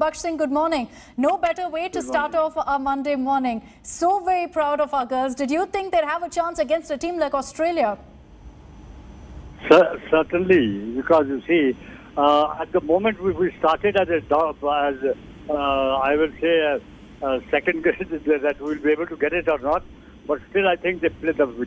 Gurbux Singh, good morning. No better way to start off our Monday morning. So very proud of our girls. Did you think they'd have a chance against a team like Australia? Certainly, because you see, at the moment we started as I will say a second guess that we'll be able to get it or not. But still, I think the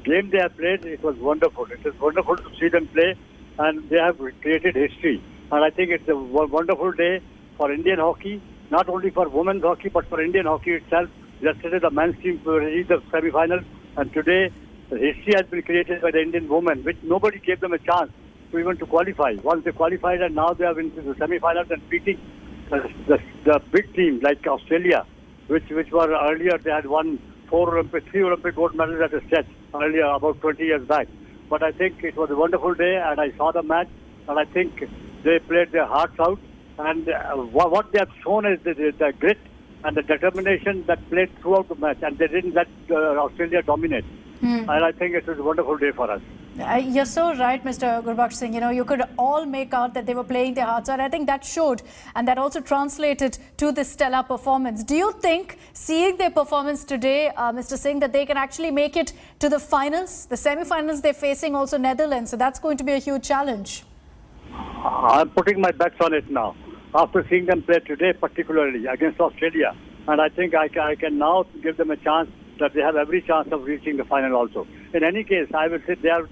game they have played, it was wonderful. It is wonderful to see them play, and they have created history. And I think it's a wonderful day for Indian hockey, not only for women's hockey, but for Indian hockey itself. Yesterday, the men's team reached the semi-finals, and today, the history has been created by the Indian women, which nobody gave them a chance to even to qualify. Once they qualified, and now they have into the semi-finals and beating the big team like Australia, which were earlier, they had won three Olympic gold medals at a stretch earlier, about 20 years back. But I think it was a wonderful day, and I saw the match, and I think they played their hearts out. And what they have shown is the grit and the determination that played throughout the match, and they didn't let Australia dominate. And I think it was a wonderful day for us. You're so right, Mr. Gurbux Singh. You know, you could all make out that they were playing their hearts out. I think that showed, and that also translated to the stellar performance. Do you think, seeing their performance today, Mr. Singh, that they can actually make it to the finals? The semi-finals, they're facing also Netherlands, so that's going to be a huge challenge. I'm putting my bets on it now, after seeing them play today, particularly against Australia. And I think I can now give them a chance that they have every chance of reaching the final also. In any case, I will say they are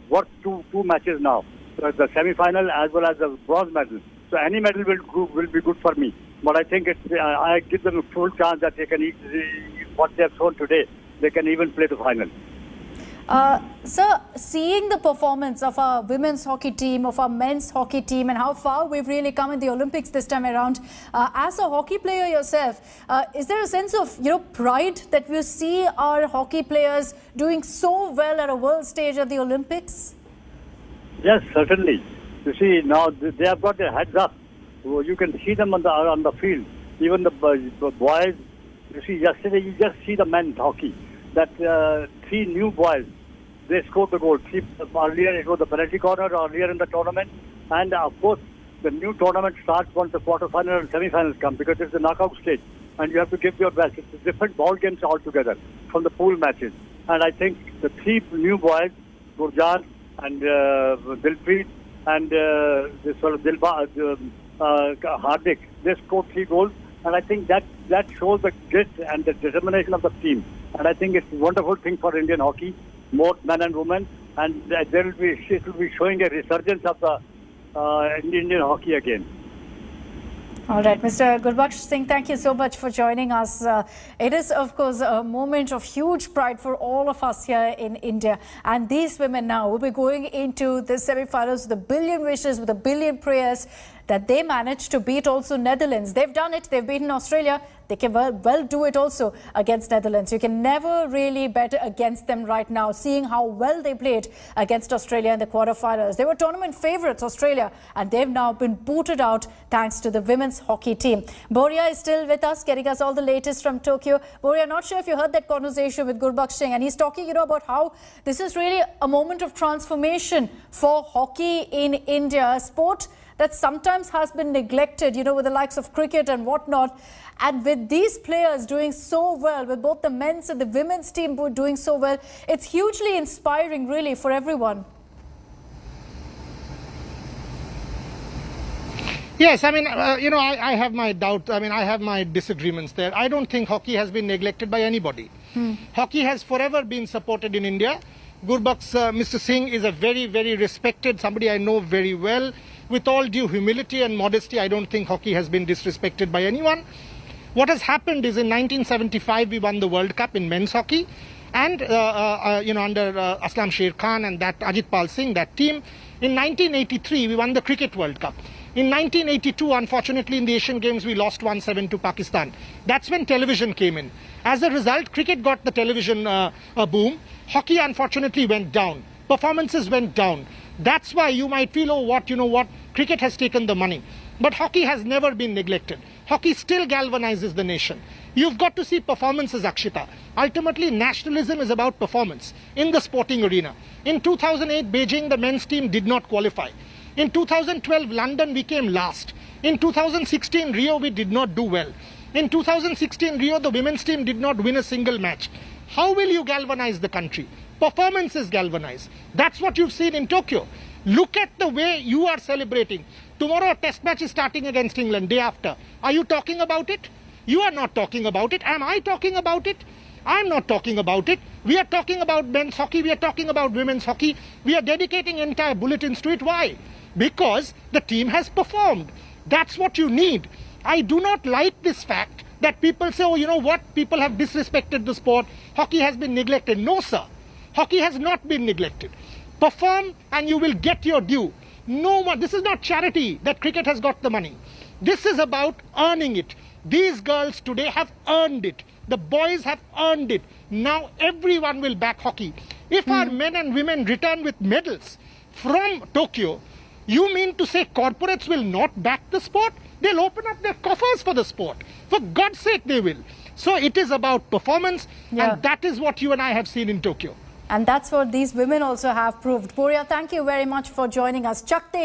worth two matches now, the semi-final as well as the bronze medal. So any medal will be good for me. But I think I give them a full chance that they can what they have shown today. They can even play the final. Sir, seeing the performance of our women's hockey team, of our men's hockey team, and how far we've really come in the Olympics this time around, as a hockey player yourself, is there a sense of pride that we see our hockey players doing so well at a world stage at the Olympics? Yes, certainly. You see, now they have got their heads up. You can see them on the field. Even the boys. You see, yesterday you just see the men's hockey. That three new boys, they scored the goal. Earlier it was the penalty corner earlier in the tournament. And of course, the new tournament starts once the quarterfinal and semi-finals come, because it's the knockout stage. And you have to give your best. It's different ball games altogether from the pool matches. And I think the three new boys, Gurjit and Dilpreet and Hardik, they scored 3 goals. And I think that shows the grit and the determination of the team. And I think it's a wonderful thing for Indian hockey, both men and women. And it will be showing a resurgence of the Indian hockey again. All right, Mr. Gurbux Singh, thank you so much for joining us. It is, of course, a moment of huge pride for all of us here in India. And these women now will be going into the semi-finals with a billion wishes, with a billion prayers that they managed to beat also Netherlands. They've done it. They've beaten Australia. They can well do it also against Netherlands. You can never really bet against them right now, seeing how well they played against Australia in the quarterfinals. They were tournament favourites, Australia, and they've now been booted out thanks to the women's hockey team. Boria is still with us, getting us all the latest from Tokyo. Boria, not sure if you heard that conversation with Gurbux Singh, and he's talking, about how this is really a moment of transformation for hockey in India, a sport that sometimes has been neglected, with the likes of cricket and whatnot. And with these players doing so well, with both the men's and the women's team doing so well, it's hugely inspiring, really, for everyone. Yes, I mean, I have my doubts. I mean, I have my disagreements there. I don't think hockey has been neglected by anybody. Hockey has forever been supported in India. Gurbux, Mr. Singh is a very, very respected, somebody I know very well. With all due humility and modesty, I don't think hockey has been disrespected by anyone. What has happened is in 1975, we won the World Cup in men's hockey. And, under Aslam Sher Khan and that Ajitpal Singh, that team. In 1983, we won the Cricket World Cup. In 1982, unfortunately, in the Asian Games, we lost 1-7 to Pakistan. That's when television came in. As a result, cricket got the television boom. Hockey, unfortunately, went down. Performances went down. That's why you might feel, cricket has taken the money. But hockey has never been neglected. Hockey still galvanizes the nation. You've got to see performances, Akshita. Ultimately, nationalism is about performance in the sporting arena. In 2008, Beijing, the men's team did not qualify. In 2012, London, we came last. In 2016 Rio, we did not do well. In 2016 Rio, the women's team did not win a single match. How will you galvanize the country? Performances galvanize. That's what you've seen in Tokyo. Look at the way you are celebrating. Tomorrow a test match is starting against England, day after. Are you talking about it? You are not talking about it. Am I talking about it? I'm not talking about it. We are talking about men's hockey. We are talking about women's hockey. We are dedicating entire bulletins to it. Why? Because the team has performed. That's what you need. I do not like this fact that people say, oh, you know what, people have disrespected the sport. Hockey has been neglected. No, sir. Hockey has not been neglected. Perform and you will get your due. No one, this is not charity that cricket has got the money. This is about earning it. These girls today have earned it. The boys have earned it. Now everyone will back hockey. If our men and women return with medals from Tokyo, you mean to say corporates will not back the sport? They'll open up their coffers for the sport. For God's sake, they will. So it is about performance, and that is what you and I have seen in Tokyo. And that's what these women also have proved. Poria, thank you very much for joining us. Chakte